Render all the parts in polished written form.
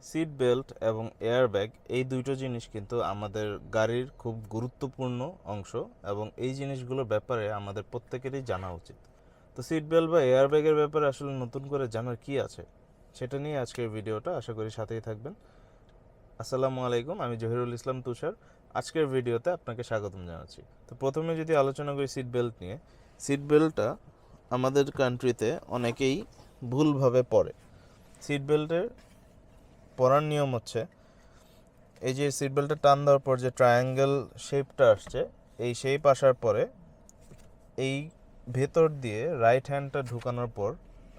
Seat belt এবং airbag এই দুটো জিনিস কিন্তু আমাদের গাড়ির খুব গুরুত্বপূর্ণ অংশ এবং এই জিনিসগুলোর ব্যাপারে আমাদের প্রত্যেকেরই জানা উচিত। তো সিট বেল্ট বা এয়ারব্যাগের ব্যাপারে আসলে নতুন করে জানার কি আছে সেটা নিয়ে আজকের ভিডিওটা, আশা করি সাথেই থাকবেন। আসসালামু আলাইকুম, আমি জহিরুল ইসলাম তুষার। আজকের ভিডিওতে আপনাকে স্বাগতম জানাচ্ছি। তো প্রথমে যদি আলোচনা করি সিট বেল্ট নিয়ে, সিট বেল্টটা আমাদের কান্ট্রিতে অনেকেই ভুলভাবে পরে। সিট বেল্টের পরার নিয়ম হচ্ছে, এই যে সিট বেল্টটা টান দেওয়ার পর যে ট্রায়াঙ্গেল শেপটা আসছে, এই শেপ আসার পরে এই ভেতর দিয়ে রাইট হ্যান্ডটা ঢুকানোর পর,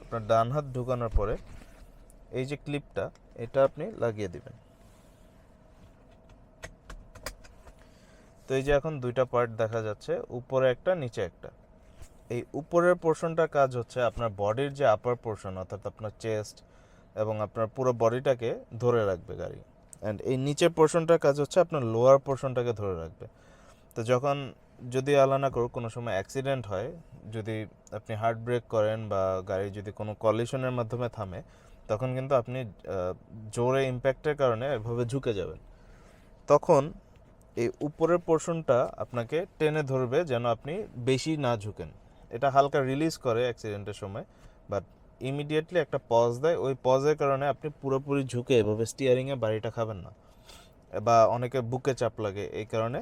আপনার ডান হাত ঢুকানোর পরে এই যে ক্লিপটা, এটা আপনি লাগিয়ে দিবেন। তো এই যে এখন দুইটা পার্ট দেখা যাচ্ছে, উপরে একটা নিচে একটা। এই উপরের পোর্শনটার কাজ হচ্ছে আপনার বডির যে আপার পোর্শন, অর্থাৎ আপনার চেস্ট এবং আপনার পুরো বডিটাকে ধরে রাখবে গাড়ি। অ্যান্ড এই নিচের পোর্শনটার কাজ হচ্ছে আপনার লোয়ার পোর্শনটাকে ধরে রাখবে। তো যখন যদি আল্লাহ না করুক কোনো সময় অ্যাক্সিডেন্ট হয়, যদি আপনি হার্ট ব্রেক করেন বা গাড়ি যদি কোনো কলিশনের মাধ্যমে থামে, তখন কিন্তু আপনি জোরে ইম্প্যাক্টের কারণে এভাবে ঝুঁকে যাবেন। তখন এই উপরের পোর্শনটা আপনাকে টেনে ধরবে যেন আপনি বেশি না ঝুঁকেন। এটা হালকা রিলিজ করে অ্যাক্সিডেন্টের সময়, বাট ইমিডিয়েটলি একটা পজ দেয়। ওই পজের কারণে আপনি পুরোপুরি ঝুঁকে এভাবে স্টিয়ারিংয়ে বাড়িটা খাবেন না, বা অনেকে বুকে চাপ লাগে। এই কারণে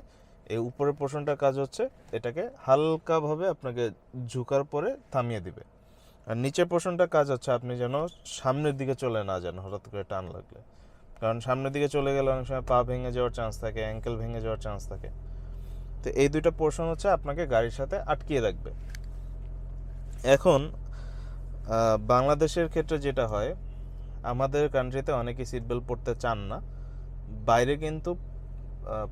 এই উপরের পোর্শনটার কাজ হচ্ছে এটাকে হালকাভাবে আপনাকে ঝুঁকার পরে থামিয়ে দিবে। আর নিচের পোর্শনটার কাজ হচ্ছে আপনি যেন সামনের দিকে চলে না যান হঠাৎ করে টান লাগলে, কারণ সামনের দিকে চলে গেলে অনেক সময় পা ভেঙে যাওয়ার চান্স থাকে, অ্যাঙ্কেল ভেঙে যাওয়ার চান্স থাকে। তো এই দুইটা পোর্শন হচ্ছে আপনাকে গাড়ির সাথে আটকিয়ে রাখবে। এখন বাংলাদেশের ক্ষেত্রে যেটা হয়, আমাদের কান্ট্রিতে অনেকেই সিট বেল্ট পরতে চান না। বাইরে কিন্তু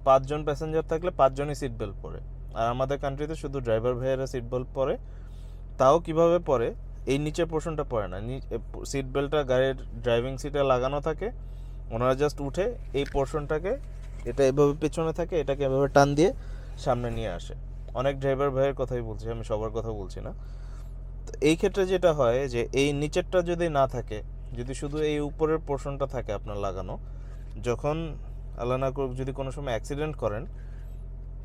5 জন প্যাসেঞ্জার থাকলে 5 জনই সিট বেল্ট পরে, আর আমাদের কান্ট্রিতে শুধু ড্রাইভার ভাইয়েরা সিট বেল্ট পরে। তাও কিভাবে পরে, এই নিচের পোর্শনটা পরে না। সিট বেল্টটা গাড়ির ড্রাইভিং সিটে লাগানো থাকে, ওনারা জাস্ট উঠে এই পোর্শনটাকে, এটা এভাবে পেছনে থাকে, এটাকে এভাবে টান দিয়ে সামনে নিয়ে আসে। অনেক ড্রাইভার ভাইয়ের কথাই বলছি, আমি সবার কথা বলছি না। তো এই ক্ষেত্রে যেটা হয় যে এই নিচেরটা যদি না থাকে, যদি শুধু এই উপরের পোর্শনটা থাকে আপনার লাগানো, যখন আল্লাহ না করুক যদি কোনো সময় অ্যাক্সিডেন্ট করেন,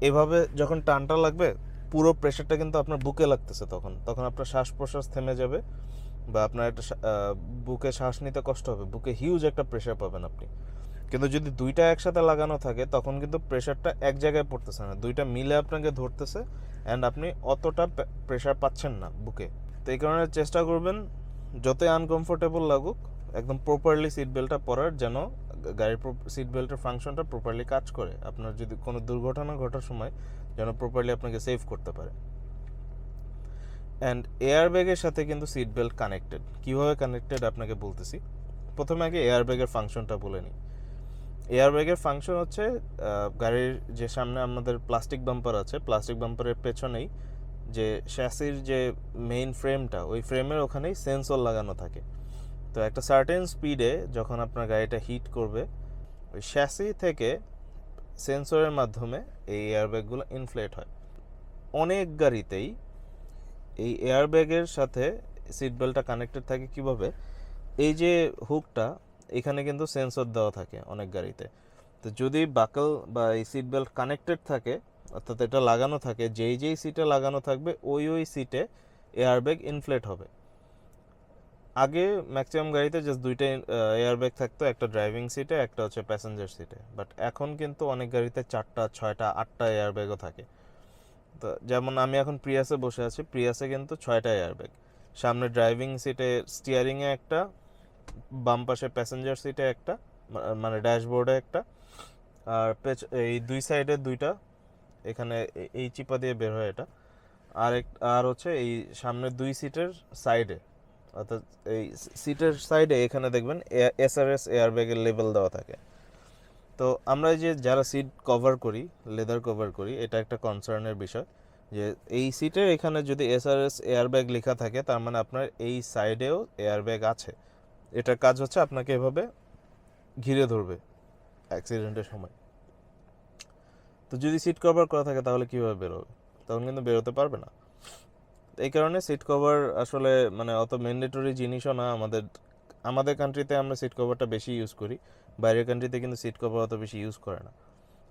এভাবে যখন টানটা লাগবে, পুরো প্রেশারটা কিন্তু আপনার বুকে লাগতেছে। তখন তখন আপনার শ্বাস প্রশ্বাস থেমে যাবে, বা আপনার একটা বুকে শ্বাস নিতে কষ্ট হবে, বুকে হিউজ একটা প্রেশার পাবেন আপনি। কিন্তু যদি দুইটা একসাথে লাগানো থাকে, তখন কিন্তু প্রেশারটা এক জায়গায় পড়তেছে না, দুইটা মিলে আপনাকে ধরতেছে, অ্যান্ড আপনি অতটা প্রেশার পাচ্ছেন না বুকে। তো এই কারণে চেষ্টা করবেন যতই আনকমফোর্টেবল লাগুক, একদম প্রপারলি সিট বেল্টটা পরার, যেন গাড়ির সিট বেল্টের ফাংশনটা প্রপারলি কাজ করে, আপনার যদি কোনো দুর্ঘটনা ঘটার সময় যেন প্রপারলি আপনাকে সেভ করতে পারে। অ্যান্ড এয়ারব্যাগের সাথে কিন্তু সিট বেল্ট কানেক্টেড। কীভাবে কানেক্টেড আপনাকে বলতেছি। প্রথমে আগে এয়ারব্যাগের ফাংশনটা বলে নিই। এয়ারব্যাগের ফাংশন হচ্ছে, গাড়ির যে সামনে আমাদের প্লাস্টিক বাম্পার আছে, প্লাস্টিক বাম্পারের পেছনেই যে শ্যাসির যে মেইন ফ্রেমটা, ওই ফ্রেমের ওখানেই সেন্সর লাগানো থাকে। তো একটা সার্টেন স্পিডে যখন আপনার গাড়িটা হিট করবে, ওই শ্যাসি থেকে সেন্সরের মাধ্যমে এই এয়ারব্যাগগুলো ইনফ্লেট হয়। অনেক গাড়িতেই এই এয়ারব্যাগের সাথে সিট বেল্টটা কানেক্টেড থাকে কিভাবে, এই যে হুকটা, এখানে কিন্তু সেন্সর দেওয়া থাকে অনেক গাড়িতে। তো যদি বাকল বা এই সিট বেল্ট কানেক্টেড থাকে, অর্থাৎ এটা লাগানো থাকে, যেই সিটে লাগানো থাকবে ওই সিটে এয়ারব্যাগ ইনফ্লেট হবে। আগে ম্যাক্সিমাম গাড়িতে জাস্ট দুইটা এয়ারব্যাগ থাকতো, একটা ড্রাইভিং সিটে, একটা হচ্ছে প্যাসেঞ্জার সিটে। বাট এখন কিন্তু অনেক গাড়িতে 4টা 6টা 8টা এয়ারব্যাগও থাকে। তো যেমন আমি এখন প্রিয়াসে বসে আছি, প্রিয়াসে কিন্তু 6টা এয়ারব্যাগ। সামনে ড্রাইভিং সিটে স্টিয়ারিংয়ে একটা, বাম পাশে প্যাসেঞ্জার সিটে একটা, মানে ড্যাশবোর্ডে একটা, আর এই দুই সাইডে দুইটা, এখানে এই চিপা দিয়ে বের হয় এটা। আর হচ্ছে এই সামনের 2 সিটের সাইডে, অর্থাৎ এই সিটের সাইডে এখানে দেখবেন এসআরএস এয়ারব্যাগের লেবেল দেওয়া থাকে। তো আমরা যে যারা সিট কভার করি, লেদার কভার করি, এটা একটা কনসার্নের বিষয় যে এই সিটের এখানে যদি এসআরএস এয়ারব্যাগ লেখা থাকে, তার মানে আপনার এই সাইডেও এয়ারব্যাগ আছে। এটার কাজ হচ্ছে আপনাকে এভাবে ঘিরে ধরবে অ্যাক্সিডেন্টের সময়। তো যদি সিট কভার করা থাকে তাহলে কীভাবে বেরোবে? তখন কিন্তু বেরোতে পারবে না। এই কারণে সিট কভার আসলে মানে অত ম্যান্ডেটরি জিনিসও না আমাদের আমাদের কান্ট্রিতে আমরা সিট কভারটা বেশি ইউজ করি, বাইরের কান্ট্রিতে কিন্তু সিট কভার অত বেশি ইউজ করে না।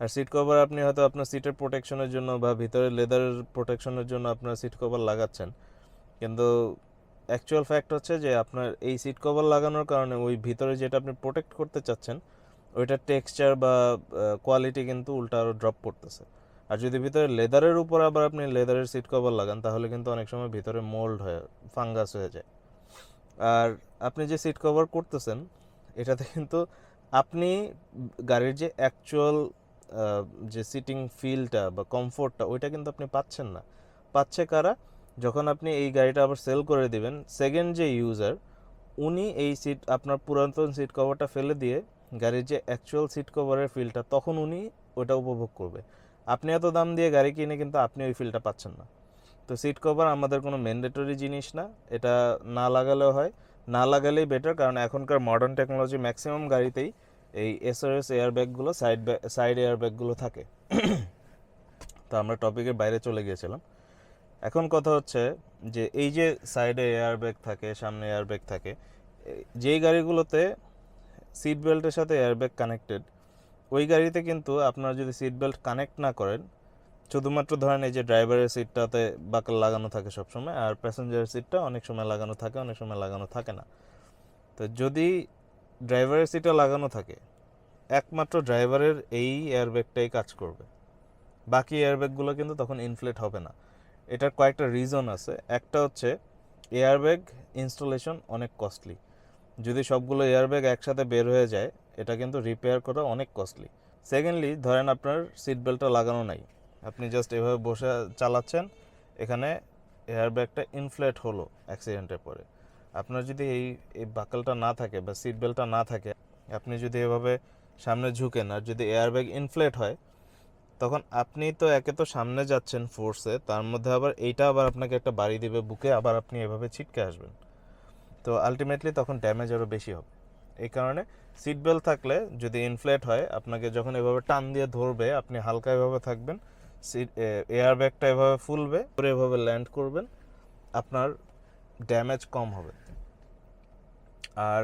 আর সিট কভার আপনি হয়তো আপনার সিটের প্রোটেকশনের জন্য বা ভিতরে লেদারের প্রোটেকশনের জন্য আপনার সিট কভার লাগাচ্ছেন, কিন্তু অ্যাকচুয়াল ফ্যাক্ট হচ্ছে যে আপনার এই সিট কভার লাগানোর কারণে ওই ভিতরে যেটা আপনি প্রোটেক্ট করতে চাচ্ছেন ওইটার টেক্সচার বা কোয়ালিটি কিন্তু উল্টা আরও ড্রপ করতেছে। আর যদি ভিতরে লেদারের উপর আবার আপনি লেদারের সিট কভার লাগান তাহলে কিন্তু অনেক সময় ভিতরে মোল্ড হয়ে ফাঙ্গাস হয়ে যায়। আর আপনি যে সিট কভার করতেছেন এটাতে কিন্তু আপনি গাড়ির যে অ্যাকচুয়াল যে সিটিং ফিলটা বা কমফোর্টটা ওইটা কিন্তু আপনি পাচ্ছেন না। পাচ্ছে কারা? যখন আপনি এই গাড়িটা আবার সেল করে দিবেন, সেকেন্ড যে ইউজার উনি এই সিট আপনার পুরাতন সিট কভারটা ফেলে দিয়ে গাড়ির যে অ্যাকচুয়াল সিট কভারের ফিলটা তখন উনি ওটা উপভোগ করবে। আপনি এত দাম দিয়ে গাড়ি কিনে কিন্তু আপনি ওই ফিলটা পাচ্ছেন না। তো সিট কভার আমাদের কোনো ম্যান্ডেটরি জিনিস না, এটা না লাগালেও হয়, না লাগালেই বেটার, কারণ এখনকার মডার্ন টেকনোলজি ম্যাক্সিমাম গাড়িতেই এই এসআরএস এয়ারব্যাগগুলো সাইড এয়ারব্যাগগুলো থাকে। তো আমরা টপিকের বাইরে চলে গিয়েছিলাম। এখন কথা হচ্ছে যে এই যে সাইডে এয়ারব্যাগ থাকে, সামনে এয়ারব্যাগ থাকে, যেই গাড়িগুলোতে সিট বেল্টের সাথে এয়ারব্যাগ কানেক্টেড ওই গাড়িতে কিন্তু আপনারা যদি সিট বেল্ট কানেক্ট না করেন, শুধুমাত্র ধরেন এই যে ড্রাইভারের সিটটাতে বাকল লাগানো থাকে সবসময়, আর প্যাসেঞ্জারের সিটটা অনেক সময় লাগানো থাকে, অনেক সময় লাগানো থাকে না। তো যদি ড্রাইভারের সিটটা লাগানো থাকে, একমাত্র ড্রাইভারের এই এয়ারব্যাগটাই কাজ করবে, বাকি এয়ারব্যাগগুলো কিন্তু তখন ইনফ্লেট হবে না। এটার কয়েকটা রিজন আছে। একটা হচ্ছে এয়ারব্যাগ ইনস্টলেশন অনেক কস্টলি। যদি সবগুলো এয়ারব্যাগ একসাথে বের হয়ে যায় এটা কিন্তু রিপেয়ার করা অনেক কস্টলি। সেকেন্ডলি, ধরেন আপনার সিট বেল্টটা লাগানো নাই, আপনি জাস্ট এভাবে বসে চালাচ্ছেন, এখানে এয়ারব্যাগটা ইনফ্লেট হলো অ্যাক্সিডেন্টের পরে, আপনার যদি এই বাকলটা না থাকে বা সিট বেল্টটা না থাকে, আপনি যদি এভাবে সামনে ঝুঁকেন আর যদি এয়ারব্যাগ ইনফ্লেট হয়, তখন আপনি তো একে তো সামনে যাচ্ছেন ফোর্সে, তার মধ্যে আবার এইটা আবার আপনাকে একটা বাড়ি দিবে বুকে, আবার আপনি এভাবে ছিটকে আসবেন। তো আলটিমেটলি তখন ড্যামেজ আরও বেশি হবে। এই কারণে সিট বেল্ট থাকলে যদি ইনফ্লেট হয়, আপনাকে যখন এভাবে টান দিয়ে ধরবে আপনি হালকা এভাবে থাকবেন, সিট এয়ার ব্যাগটা এভাবে ফুলবে, পরে এভাবে ল্যান্ড করবেন, আপনার ড্যামেজ কম হবে। আর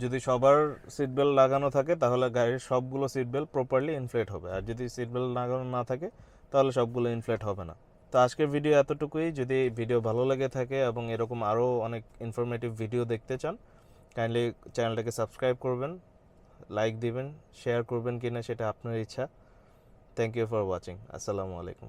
যদি সবার সিট বেল্ট লাগানো থাকে তাহলে গাড়ির সবগুলো সিট বেল্ট প্রপারলি ইনফ্লেট হবে, আর যদি সিট বেল্ট লাগানো না থাকে তাহলে সবগুলো ইনফ্লেট হবে না। তো আজকের ভিডিও এতটুকুই। যদি ভিডিও ভালো লেগে থাকে এবং এরকম আরও অনেক ইনফরমেটিভ ভিডিও দেখতে চান, কাইন্ডলি চ্যানেলটাকে সাবস্ক্রাইব করবেন, লাইক দিবেন, শেয়ার করবেন কিনা সেটা আপনার ইচ্ছা। Thank you for watching. আসসালামু আলাইকুম।